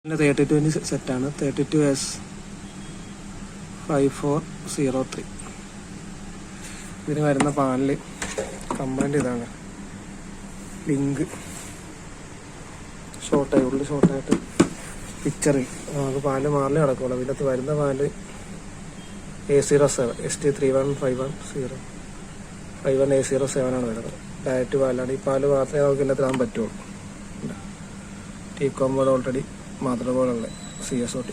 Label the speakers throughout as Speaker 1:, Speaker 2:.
Speaker 1: പിന്നെ 3020 സെറ്റാണ് 32S5403. ഇതിന് വരുന്ന പാലിൽ കംപ്ലൈൻറ്റ് ഇതാണ്, ലിങ്ക് ഉള്ളിൽ ഷോർട്ടായിട്ട് പിക്ചറിൽ നമുക്ക് പാല് മാറിലേ നടക്കുള്ളൂ. ഇതിനകത്ത് വരുന്ന പാല് A07 ST3151051A07 ആണ് വരുന്നത്. ഡയറക്റ്റ് പാലാണ്. ഈ പാല് മാത്രമേ നമുക്ക് ഇതിനകത്ത് ഇടാൻ പറ്റുള്ളൂ. ടീ കോമ്പോഡ് ഓൾറെഡി മദർ ബോർഡുള്ള CSOT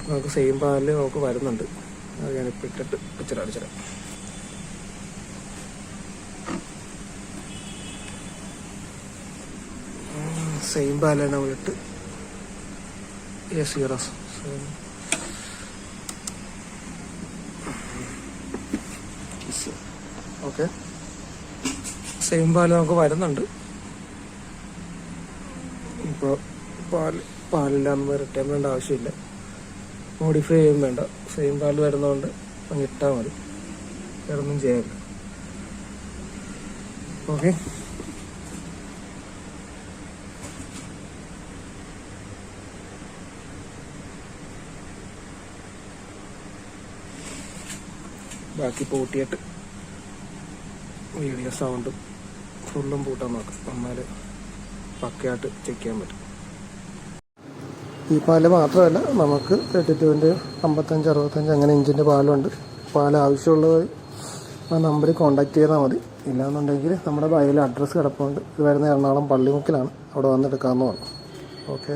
Speaker 1: നമുക്ക് സെയിം പാലിൽ നമുക്ക് വരുന്നുണ്ട്. അത് ഞാനിപ്പോൾ ഇട്ടിട്ട് പിക്ചർ അടിച്ചിടാം. സെയിം പാലാണ് നമ്മളിട്ട് A07. ഓക്കെ, സെയിം പാല് നമുക്ക് വരുന്നുണ്ട്. ഇപ്പോൾ പാലില്ലാന്ന് റിട്ടേൺ വേണ്ട ആവശ്യമില്ല, മോഡിഫൈ ചെയ്യും വേണ്ട. സെയിം പാല് വരുന്നതുകൊണ്ട് അങ്ങ് ഇട്ടാൽ മതി, വേറൊന്നും ചെയ്യാനില്ല. ഓക്കെ, ബാക്കി പൂട്ടിയിട്ട് വീഡിയോ സൗണ്ടും ഫുള്ളും പൂട്ടാൻ നോക്കാം, എന്നാല് പക്കയായിട്ട് ചെക്ക് ചെയ്യാൻ പറ്റും. ഈ പാല് മാത്രമല്ല, നമുക്ക് 32 55 65 അങ്ങനെ ഇഞ്ചിൻ്റെ പാലുണ്ട്. പാൽ ആവശ്യമുള്ളത് ആ നമ്പറിൽ കോൺടാക്ട് ചെയ്താൽ മതി. ഇല്ലാന്നുണ്ടെങ്കിൽ നമ്മുടെ ബയോയിൽ അഡ്രസ്സ് കിടപ്പുണ്ട്. ഇത് വരുന്ന എറണാകുളം പള്ളിമുക്കിലാണ്, അവിടെ വന്നെടുക്കാവുന്നതാണ്. ഓക്കെ.